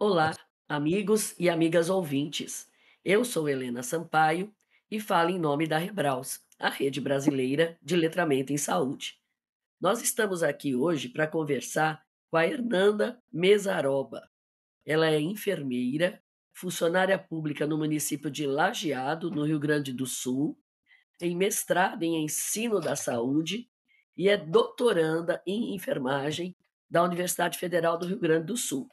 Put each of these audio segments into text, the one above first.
Olá, amigos e amigas ouvintes. Eu sou Helena Sampaio e falo em nome da Rebraus, a Rede Brasileira de Letramento em Saúde. Nós estamos aqui hoje para conversar com a Hernanda Mesaroba. Ela é enfermeira, funcionária pública no município de Lajeado, no Rio Grande do Sul, tem mestrado em ensino da saúde e é doutoranda em enfermagem da Universidade Federal do Rio Grande do Sul.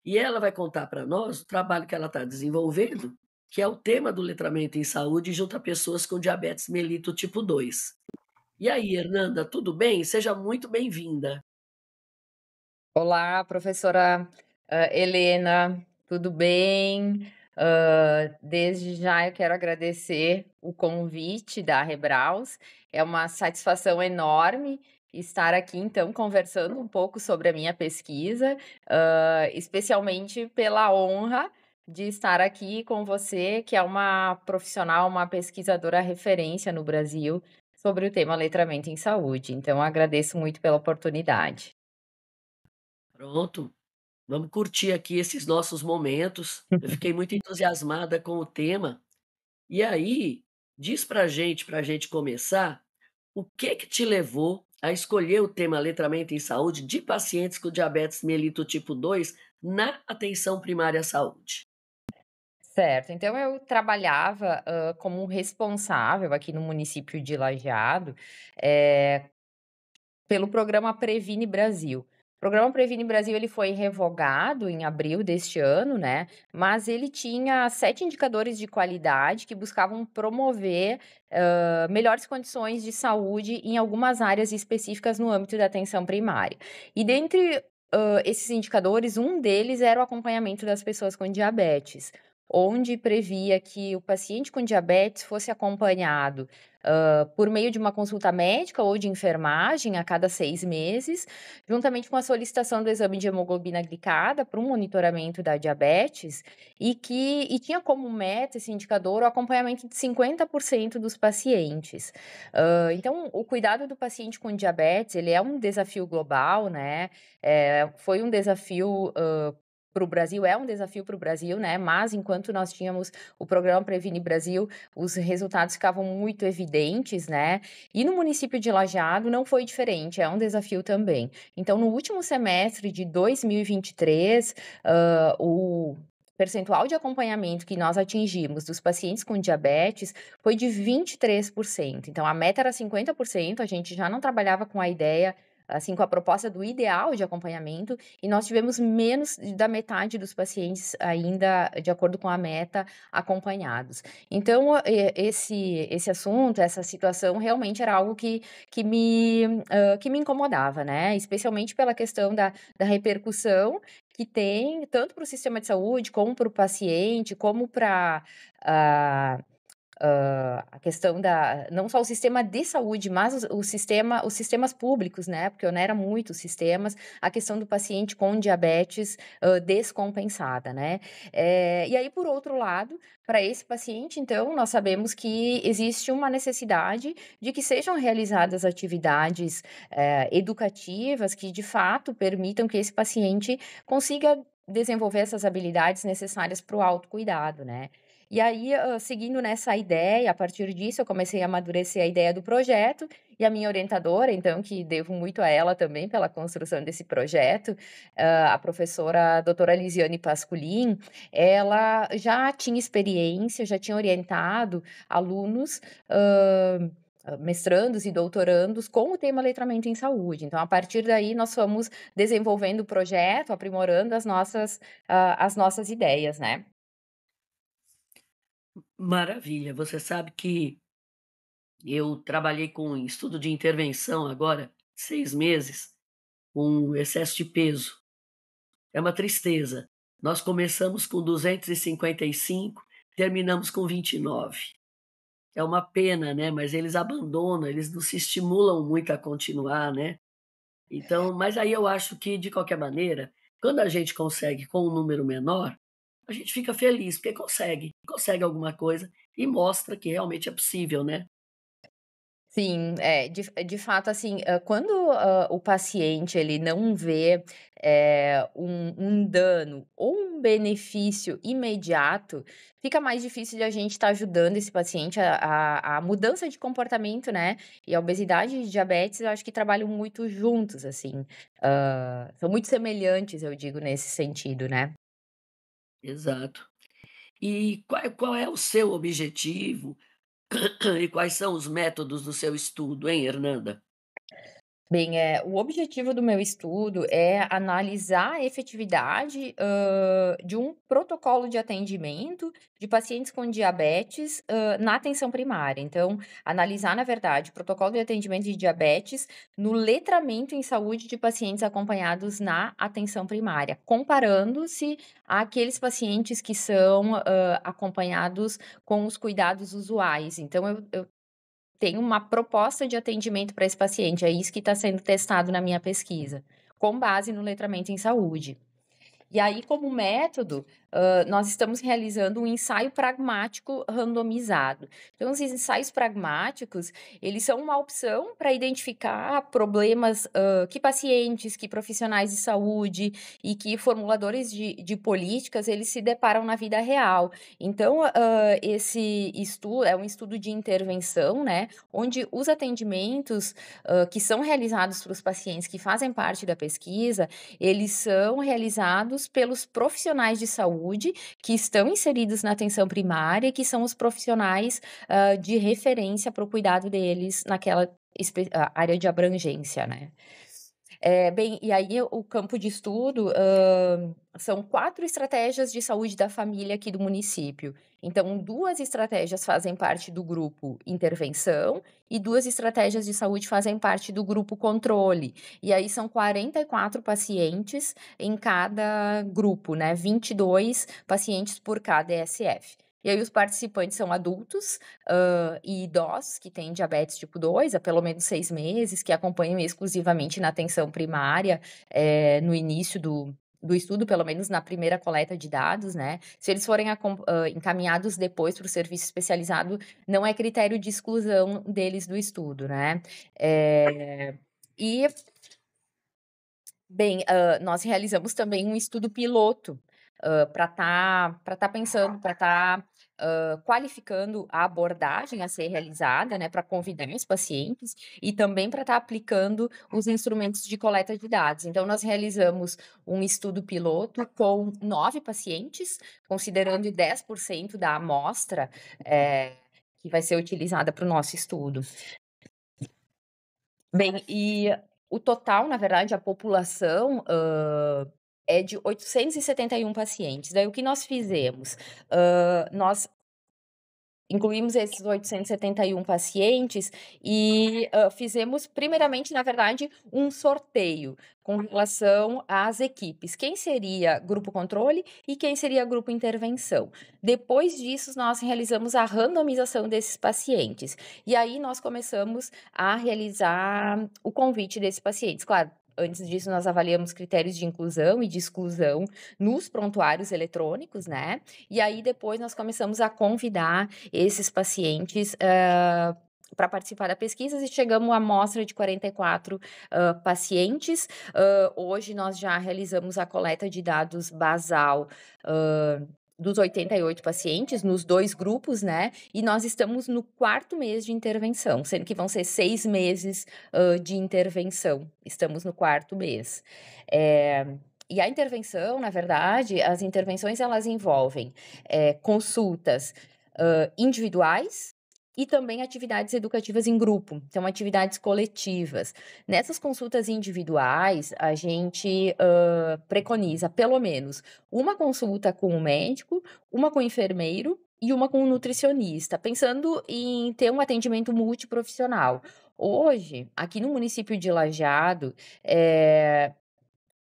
E ela vai contar para nós o trabalho que ela está desenvolvendo, que é o tema do letramento em saúde junto a pessoas com diabetes mellitus tipo 2. E aí, Hernanda, tudo bem? Seja muito bem-vinda. Olá, professora, Helena, tudo bem? Desde já eu quero agradecer o convite da Rebraus. É uma satisfação enorme estar aqui, então, conversando um pouco sobre a minha pesquisa, especialmente pela honra de estar aqui com você, que é uma profissional, uma pesquisadora referência no Brasil sobre o tema letramento em saúde. Então, agradeço muito pela oportunidade. Pronto, vamos curtir aqui esses nossos momentos. Eu fiquei muito entusiasmada com o tema. E aí, diz para gente começar, o que te levou a escolher o tema letramento em saúde de pacientes com diabetes mellitus tipo 2 na atenção primária à saúde? Certo, então eu trabalhava, como responsável aqui no município de Lajeado, eh, pelo programa Previne Brasil. O programa Previne Brasil ele foi revogado em abril deste ano, né, mas ele tinha 7 indicadores de qualidade que buscavam promover, melhores condições de saúde em algumas áreas específicas no âmbito da atenção primária. E dentre, esses indicadores, um deles era o acompanhamento das pessoas com diabetes, onde previa que o paciente com diabetes fosse acompanhado por meio de uma consulta médica ou de enfermagem a cada 6 meses, juntamente com a solicitação do exame de hemoglobina glicada para um monitoramento da diabetes, e tinha como meta esse indicador o acompanhamento de 50% dos pacientes. Então, o cuidado do paciente com diabetes, ele é um desafio global, né, foi um desafio, para o Brasil, é um desafio para o Brasil, né, mas enquanto nós tínhamos o programa Previne Brasil, os resultados ficavam muito evidentes, né? E no município de Lajeado não foi diferente, é um desafio também. Então, no último semestre de 2023, o percentual de acompanhamento que nós atingimos dos pacientes com diabetes foi de 23%. Então, a meta era 50%, a gente já não trabalhava com a ideia, assim, com a proposta do ideal de acompanhamento, e nós tivemos menos da metade dos pacientes ainda, de acordo com a meta, acompanhados. Então, esse assunto, essa situação realmente era algo que me incomodava, né, especialmente pela questão da repercussão que tem tanto para o sistema de saúde, como para o paciente, como para a questão da não só o sistema de saúde, mas os sistemas públicos, né, porque onera muito os sistemas, a questão do paciente com diabetes, descompensada, né. E aí, por outro lado, para esse paciente, então, nós sabemos que existe uma necessidade de que sejam realizadas atividades, educativas que, de fato, permitam que esse paciente consiga desenvolver essas habilidades necessárias para o autocuidado, né. E aí, seguindo nessa ideia, a partir disso eu comecei a amadurecer a ideia do projeto, e a minha orientadora, então, que devo muito a ela também pela construção desse projeto, a professora doutora Lisiane Pasculin, ela já tinha experiência, já tinha orientado alunos, mestrandos e doutorandos com o tema letramento em saúde. Então, a partir daí, nós fomos desenvolvendo o projeto, aprimorando as nossas ideias, né. Maravilha. Você sabe que eu trabalhei com estudo de intervenção agora, 6 meses, com excesso de peso. É uma tristeza. Nós começamos com 255, terminamos com 29. É uma pena, né, mas eles abandonam, eles não se estimulam muito a continuar, né. Então, mas aí eu acho que, de qualquer maneira, quando a gente consegue com um número menor, a gente fica feliz, porque consegue alguma coisa e mostra que realmente é possível, né. Sim, de fato, assim, quando, o paciente ele não vê, um dano ou um benefício imediato, fica mais difícil de a gente estar ajudando esse paciente a mudança de comportamento, né, e a obesidade e diabetes eu acho que trabalham muito juntos, assim, são muito semelhantes, eu digo, nesse sentido, né. Exato. E qual é o seu objetivo e quais são os métodos do seu estudo, hein, Hernanda? Bem, o objetivo do meu estudo é analisar a efetividade, de um protocolo de atendimento de pacientes com diabetes, na atenção primária. Então, analisar, na verdade, o protocolo de atendimento de diabetes no letramento em saúde de pacientes acompanhados na atenção primária, comparando-se àqueles pacientes que são, acompanhados com os cuidados usuais. Então eu tenho uma proposta de atendimento para esse paciente, é isso que está sendo testado na minha pesquisa, com base no letramento em saúde. E aí, como método, nós estamos realizando um ensaio pragmático randomizado. Então, os ensaios pragmáticos, eles são uma opção para identificar problemas, que pacientes, que profissionais de saúde e que formuladores de políticas, eles se deparam na vida real. Então, esse estudo é um estudo de intervenção, né, onde os atendimentos, que são realizados para os pacientes que fazem parte da pesquisa, eles são realizados pelos profissionais de saúde que estão inseridos na atenção primária, que são os profissionais, de referência para o cuidado deles naquela área de abrangência, né. Bem, e aí o campo de estudo, são 4 estratégias de saúde da família aqui do município. Então 2 estratégias fazem parte do grupo intervenção e 2 estratégias de saúde fazem parte do grupo controle. E aí são 44 pacientes em cada grupo, né, 22 pacientes por cada ESF. E aí os participantes são adultos, e idosos que têm diabetes tipo 2 há pelo menos 6 meses, que acompanham exclusivamente na atenção primária, no início do estudo, pelo menos na primeira coleta de dados, né. Se eles forem encaminhados depois para o serviço especializado, não é critério de exclusão deles do estudo, né. E Bem, nós realizamos também um estudo piloto, para estar pensando, para estar, qualificando a abordagem a ser realizada, né, para convidar os pacientes e também para estar aplicando os instrumentos de coleta de dados. Então nós realizamos um estudo piloto com 9 pacientes, considerando 10% da amostra, que vai ser utilizada para o nosso estudo. Bem, e o total, na verdade, a população, é de 871 pacientes. Daí o que nós fizemos? Nós incluímos esses 871 pacientes e, fizemos primeiramente, na verdade, um sorteio com relação às equipes, quem seria grupo controle e quem seria grupo intervenção. Depois disso, nós realizamos a randomização desses pacientes, e aí nós começamos a realizar o convite desses pacientes. Claro, antes disso nós avaliamos critérios de inclusão e de exclusão nos prontuários eletrônicos, né, e aí depois nós começamos a convidar esses pacientes, para participar da pesquisa e chegamos à amostra de 44, pacientes. Hoje nós já realizamos a coleta de dados basal, dos 88 pacientes nos 2 grupos, né, e nós estamos no 4º mês de intervenção, sendo que vão ser 6 meses, de intervenção. Estamos no 4º mês. E a intervenção, na verdade, as intervenções elas envolvem, consultas, individuais e também atividades educativas em grupo, então atividades coletivas. Nessas consultas individuais, a gente, preconiza pelo menos uma consulta com o médico, uma com o enfermeiro e uma com o nutricionista, pensando em ter um atendimento multiprofissional. Hoje, aqui no município de Lajeado,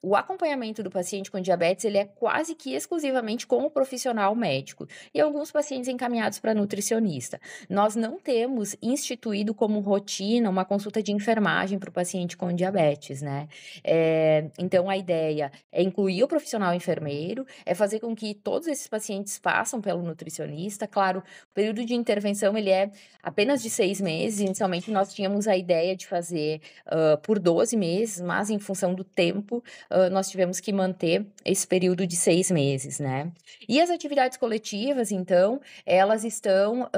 o acompanhamento do paciente com diabetes, ele é quase que exclusivamente com o profissional médico, e alguns pacientes encaminhados para nutricionista. Nós não temos instituído como rotina uma consulta de enfermagem para o paciente com diabetes, né. Então a ideia é incluir o profissional enfermeiro, é fazer com que todos esses pacientes passam pelo nutricionista. Claro, o período de intervenção ele é apenas de 6 meses, inicialmente nós tínhamos a ideia de fazer, por 12 meses, mas em função do tempo, nós tivemos que manter esse período de 6 meses, né. E as atividades coletivas, então, elas estão,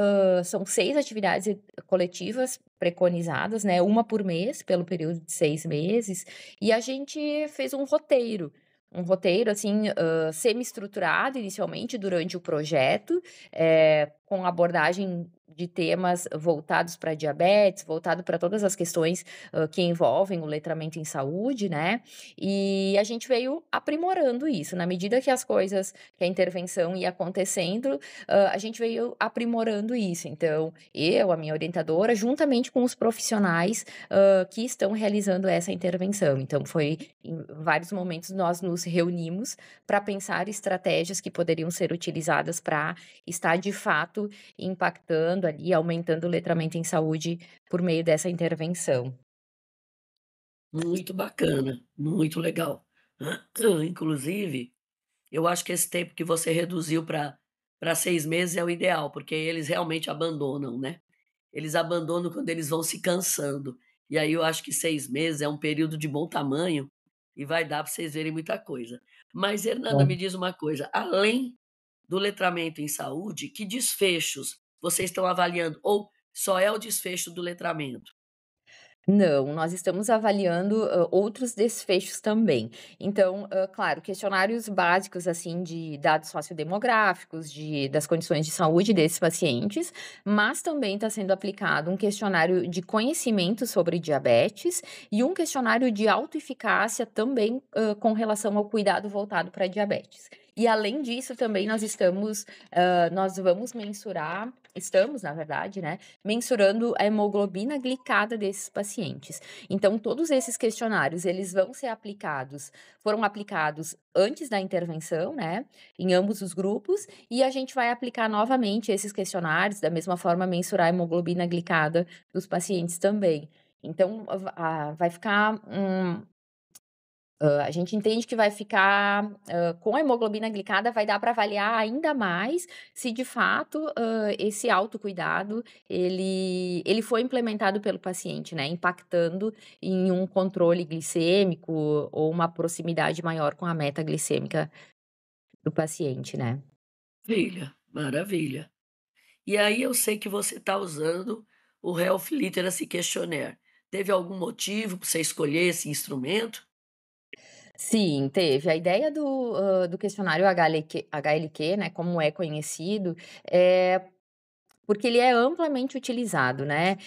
são 6 atividades coletivas preconizadas, né, uma por mês, pelo período de 6 meses, e a gente fez um roteiro, assim, semi-estruturado inicialmente durante o projeto, com abordagem de temas voltados para diabetes, voltado para todas as questões, que envolvem o letramento em saúde, né, e a gente veio aprimorando isso. Na medida que as coisas que a intervenção ia acontecendo, a gente veio aprimorando isso. Então, eu, a minha orientadora, juntamente com os profissionais, que estão realizando essa intervenção. Então foi em vários momentos nós nos reunimos para pensar estratégias que poderiam ser utilizadas para estar de fato impactando ali, aumentando o letramento em saúde por meio dessa intervenção. Muito bacana, muito legal. Inclusive, eu acho que esse tempo que você reduziu para 6 meses é o ideal, porque eles realmente abandonam, né. Eles abandonam quando eles vão se cansando. E aí eu acho que 6 meses é um período de bom tamanho e vai dar para vocês verem muita coisa. Mas, Hernanda, me diz uma coisa, além do letramento em saúde, que desfechos vocês estão avaliando ou só é o desfecho do letramento? Não, nós estamos avaliando, outros desfechos também. Então, claro, questionários básicos, assim, de dados sociodemográficos, das condições de saúde desses pacientes, mas também está sendo aplicado um questionário de conhecimento sobre diabetes e um questionário de autoeficácia também, com relação ao cuidado voltado para diabetes. E além disso, também nós vamos mensurar, estamos, na verdade, né, mensurando a hemoglobina glicada desses pacientes. Então, todos esses questionários, eles vão ser aplicados, foram aplicados antes da intervenção, né, em ambos os grupos, e a gente vai aplicar novamente esses questionários, da mesma forma mensurar a hemoglobina glicada dos pacientes também. Então, vai ficar a gente entende que vai ficar, com a hemoglobina glicada vai dar para avaliar ainda mais se de fato, esse autocuidado ele foi implementado pelo paciente, né, impactando em um controle glicêmico ou uma proximidade maior com a meta glicêmica do paciente, né. Maravilha, maravilha. E aí eu sei que você está usando o Health Literacy Questionnaire. Teve algum motivo para você escolher esse instrumento? Sim, teve. A ideia do questionário HLQ, né, como é conhecido, é porque ele é amplamente utilizado, né,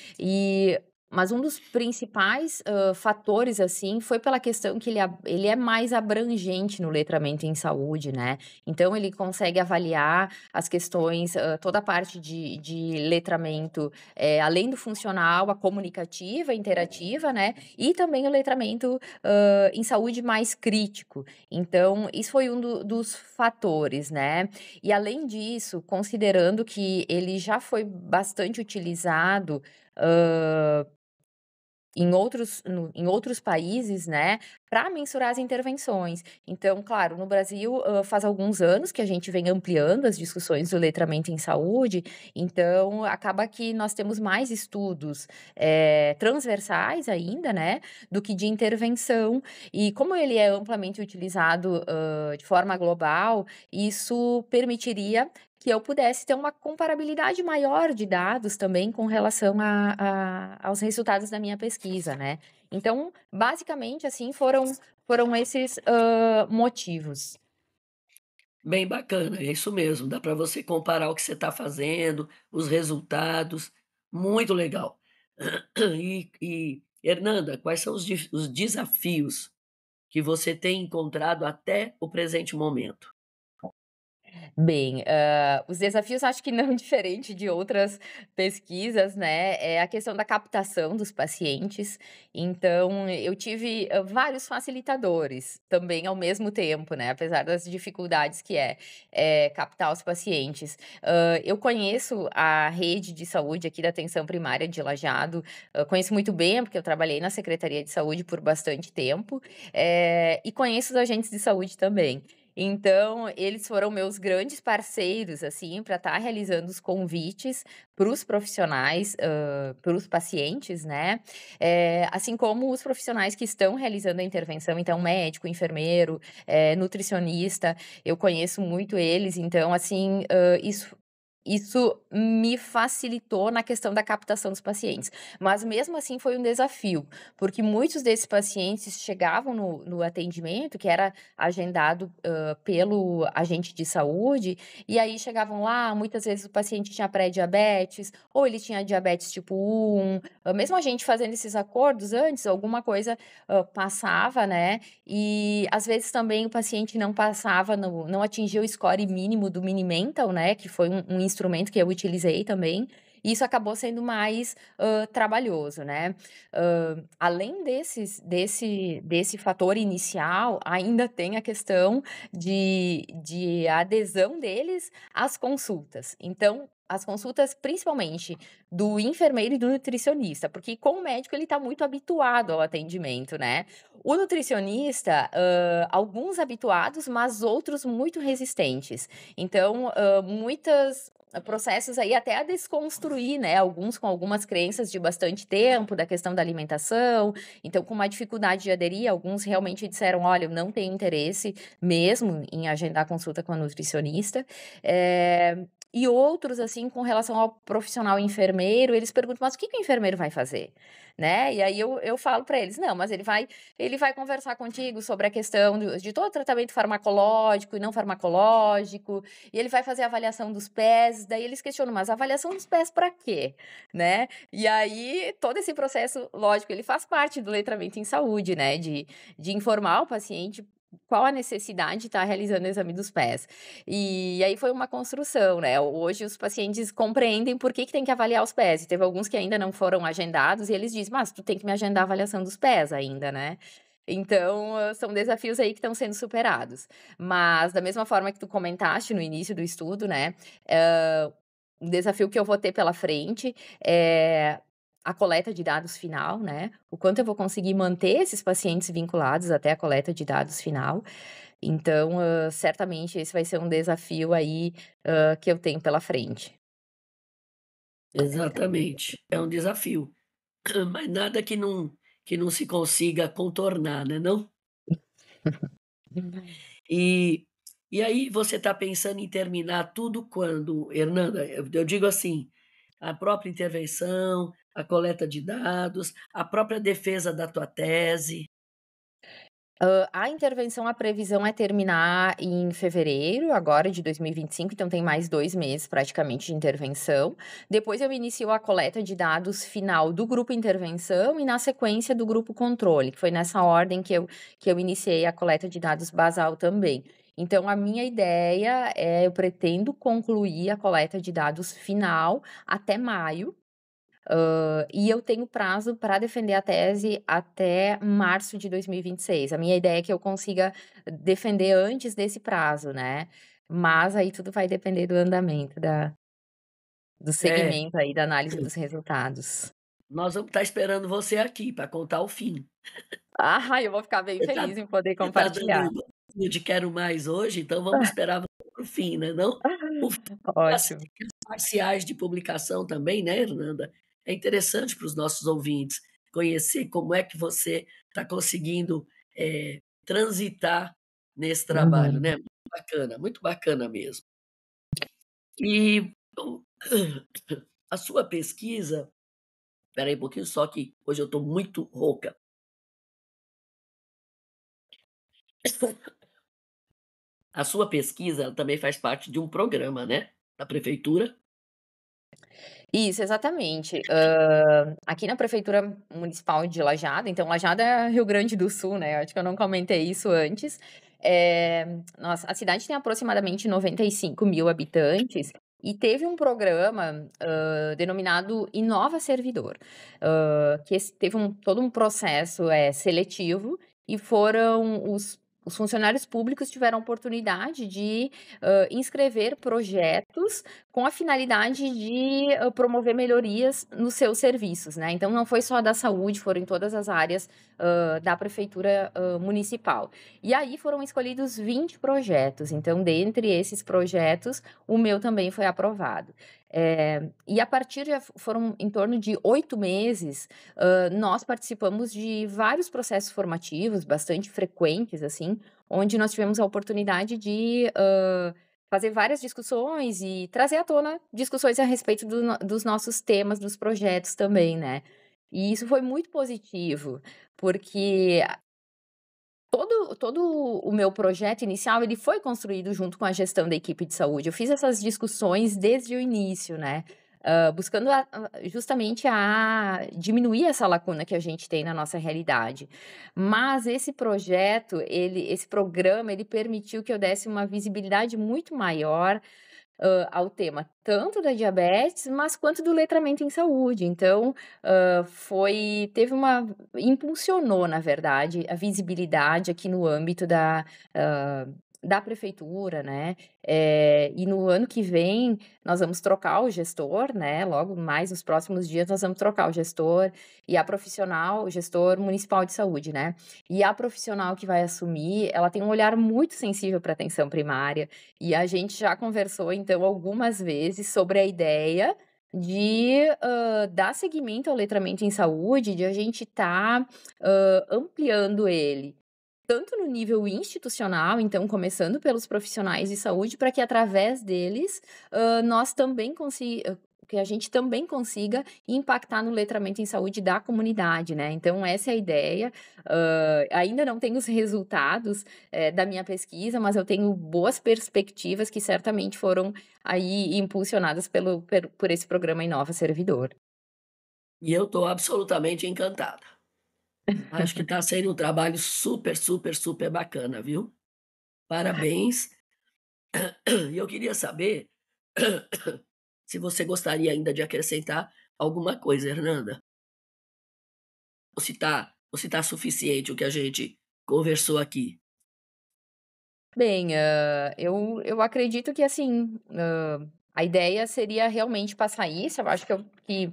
mas um dos principais, fatores, assim, foi pela questão que ele é mais abrangente no letramento em saúde, né, então ele consegue avaliar as questões, toda a parte de letramento, além do funcional, a comunicativa, interativa, né, e também o letramento, em saúde mais crítico. Então isso foi um dos fatores, né. E além disso, considerando que ele já foi bastante utilizado, em outros países, né, para mensurar as intervenções. Então, claro, no Brasil, faz alguns anos que a gente vem ampliando as discussões do letramento em saúde, então acaba que nós temos mais estudos, transversais ainda, né, do que de intervenção. E como ele é amplamente utilizado, de forma global, isso permitiria que eu pudesse ter uma comparabilidade maior de dados também com relação aos resultados da minha pesquisa, né. Então, basicamente, assim, foram esses, motivos. Bem bacana, é isso mesmo, dá para você comparar o que você está fazendo, os resultados, muito legal. E, Hernanda, quais são os desafios que você tem encontrado até o presente momento? Bem, os desafios acho que não diferente de outras pesquisas, né, é a questão da captação dos pacientes. Então eu tive, vários facilitadores também ao mesmo tempo, né, apesar das dificuldades que captar os pacientes. Eu conheço a rede de saúde aqui da atenção primária de Lajeado, conheço muito bem, porque eu trabalhei na Secretaria de Saúde por bastante tempo, e conheço os agentes de saúde também. Então, eles foram meus grandes parceiros, assim, para estar realizando os convites para os profissionais, para os pacientes, né, assim como os profissionais que estão realizando a intervenção, então médico, enfermeiro, nutricionista, eu conheço muito eles, então assim, isso me facilitou na questão da captação dos pacientes, mas mesmo assim foi um desafio, porque muitos desses pacientes chegavam no atendimento, que era agendado, pelo agente de saúde, e aí chegavam lá, muitas vezes o paciente tinha pré-diabetes, ou ele tinha diabetes tipo 1, mesmo a gente fazendo esses acordos antes, alguma coisa, passava, né, e às vezes também o paciente não passava não atingia o score mínimo do Mini-Mental, né, que foi um instrumento que eu utilizei também, e isso acabou sendo mais, trabalhoso, né. Além desse fator inicial, ainda tem a questão de adesão deles às consultas. Então, as consultas principalmente do enfermeiro e do nutricionista, porque com o médico ele está muito habituado ao atendimento, né. O nutricionista, alguns habituados, mas outros muito resistentes. Então, muitas processos aí até a desconstruir, né, alguns com algumas crenças de bastante tempo, da questão da alimentação, então com uma dificuldade de aderir, alguns realmente disseram: "Olha, eu não tenho interesse mesmo em agendar consulta com a nutricionista", e outros, assim, com relação ao profissional enfermeiro, eles perguntam: "Mas o que que o enfermeiro vai fazer?", né, e aí eu falo para eles: "Não, mas ele vai conversar contigo sobre a questão de todo o tratamento farmacológico e não farmacológico, e ele vai fazer a avaliação dos pés", daí eles questionam: "Mas a avaliação dos pés para quê?", né. E aí todo esse processo, lógico, ele faz parte do letramento em saúde, né, de informar o paciente qual a necessidade de estar realizando o exame dos pés. E aí foi uma construção, né, hoje os pacientes compreendem por que que tem que avaliar os pés, e teve alguns que ainda não foram agendados e eles dizem: "Mas tu tem que me agendar a avaliação dos pés ainda, né". Então, são desafios aí que estão sendo superados. Mas da mesma forma que tu comentaste no início do estudo, né, um desafio que eu vou ter pela frente é a coleta de dados final, né, o quanto eu vou conseguir manter esses pacientes vinculados até a coleta de dados final. Então, certamente esse vai ser um desafio aí, que eu tenho pela frente. Exatamente, é um desafio, mas nada que não se consiga contornar, né, não? E e aí você está pensando em terminar tudo quando, Hernanda? Eu digo assim, a própria intervenção, a coleta de dados, a própria defesa da tua tese. A intervenção, a previsão é terminar em fevereiro, agora de 2025, então tem mais 2 meses praticamente de intervenção. Depois eu inicio a coleta de dados final do grupo intervenção e na sequência do grupo controle, que foi nessa ordem que eu iniciei a coleta de dados basal também. Então a minha ideia eu pretendo concluir a coleta de dados final até maio, e eu tenho prazo para defender a tese até março de 2026. A minha ideia é que eu consiga defender antes desse prazo, né. Mas aí tudo vai depender do andamento do É, segmento aí da análise dos resultados. nós vamos estar esperando você aqui para contar o fim. Ah, eu vou ficar bem Você está feliz em poder você tá compartilhar. dando de "quero mais" hoje, então vamos esperar você para o fim, né, não? O fim e as Ótimo. parciais de publicação também, né, Hernanda? É interessante para os nossos ouvintes conhecer como é que você está conseguindo, transitar nesse trabalho, Uhum. né, muito bacana mesmo. E o a sua pesquisa, espera aí um pouquinho só que hoje eu estou muito rouca. A sua pesquisa, ela também faz parte de um programa, né, da prefeitura? Isso, exatamente. Aqui na prefeitura municipal de Lajeado, então Lajeado é Rio Grande do Sul, né, acho que eu não comentei isso antes. Nossa, a cidade tem aproximadamente 95.000 habitantes e teve um programa, denominado Inova Servidor, teve todo um processo, seletivo e foram os funcionários públicos tiveram a oportunidade de, inscrever projetos com a finalidade de, promover melhorias nos seus serviços, né. Então não foi só da saúde, foram em todas as áreas, da prefeitura, municipal. E aí foram escolhidos 20 projetos, então dentre esses projetos, o meu também foi aprovado. E a partir de foram em torno de 8 meses, nós participamos de vários processos formativos bastante frequentes, assim, onde nós tivemos a oportunidade de, fazer várias discussões e trazer à tona discussões a respeito dos nossos temas, dos projetos também, né. E isso foi muito positivo, porque todo o meu projeto inicial, ele foi construído junto com a gestão da equipe de saúde. Eu fiz essas discussões desde o início, né, buscando justamente diminuir essa lacuna que a gente tem na nossa realidade. Mas esse programa, ele permitiu que eu desse uma visibilidade muito maior ao tema tanto da diabetes, mas quanto do letramento em saúde. Então, foi teve uma impulsionou, na verdade, a visibilidade aqui no âmbito da prefeitura, né. E no ano que vem, nós vamos trocar o gestor, né, logo mais nos próximos dias nós vamos trocar o gestor e a profissional o gestor municipal de saúde, né. E a profissional que vai assumir, ela tem um olhar muito sensível para atenção primária, e a gente já conversou, então, algumas vezes sobre a ideia de, dar seguimento ao letramento em saúde, de a gente estar, ampliando ele, tanto no nível institucional, então começando pelos profissionais de saúde, para que através deles, nós também que a gente também consiga impactar no letramento em saúde da comunidade, né. Então essa é a ideia, ainda não tenho os resultados, da minha pesquisa, mas eu tenho boas perspectivas que certamente foram aí impulsionadas por esse programa Inova Servidor. E eu estou absolutamente encantada. Acho que está sendo um trabalho super, super, super bacana, viu. Parabéns. E eu queria saber se você gostaria ainda de acrescentar alguma coisa, Hernanda, ou se tá suficiente o que a gente conversou aqui. Bem, eu acredito que, assim, a ideia seria realmente passar isso. Eu acho que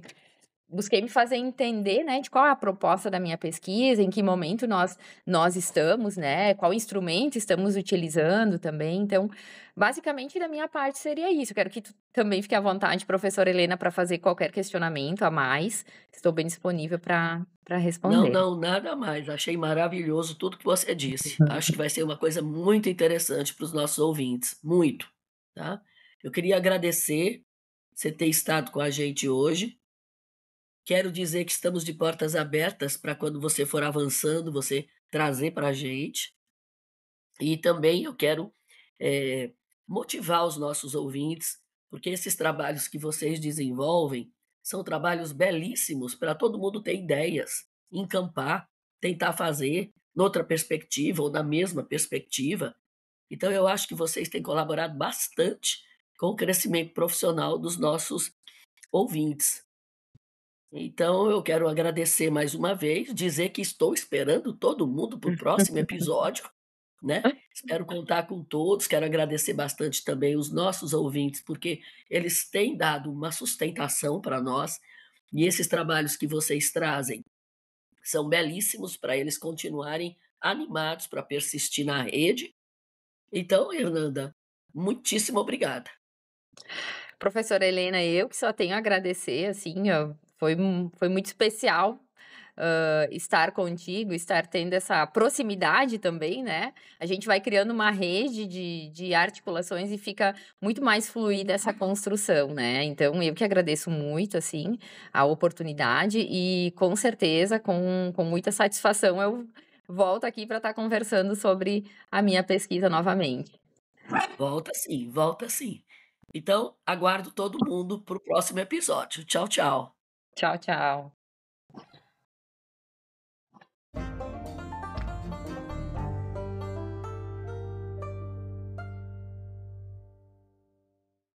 busquei me fazer entender, né, de qual é a proposta da minha pesquisa, em que momento nós estamos, né, qual instrumento estamos utilizando também. Então, basicamente, da minha parte seria isso. Eu quero que tu também fique à vontade, professora Helena, para fazer qualquer questionamento a mais. Estou bem disponível para Não, responder. não, nada mais. Achei maravilhoso tudo que você disse. Acho que vai ser uma coisa muito interessante para os nossos ouvintes, muito, tá. Eu queria agradecer você ter estado com a gente hoje. Quero dizer que estamos de portas abertas para quando você for avançando, você trazer para a gente. E também eu quero, eh, motivar os nossos ouvintes, porque esses trabalhos que vocês desenvolvem são trabalhos belíssimos para todo mundo ter ideias, encampar, tentar fazer noutra perspectiva ou na mesma perspectiva. Então eu acho que vocês têm colaborado bastante com o crescimento profissional dos nossos ouvintes. Então eu quero agradecer mais uma vez, dizer que estou esperando todo mundo para o próximo episódio, né. Espero contar com todos, quero agradecer bastante também os nossos ouvintes, porque eles têm dado uma sustentação para nós, e esses trabalhos que vocês trazem são belíssimos para eles continuarem animados para persistir na rede. Então, Hernanda, muitíssimo obrigada. Professora Helena, eu que só tenho a agradecer, assim, ó, foi muito especial, estar contigo, estar tendo essa proximidade também, né. A gente vai criando uma rede de articulações e fica muito mais fluida essa construção, né. Então eu que agradeço muito, assim, a oportunidade e com certeza, com muita satisfação, eu volto aqui para estar conversando sobre a minha pesquisa novamente. Volta sim, volta sim. Então, aguardo todo mundo para o próximo episódio. Tchau, tchau. Tchau, tchau.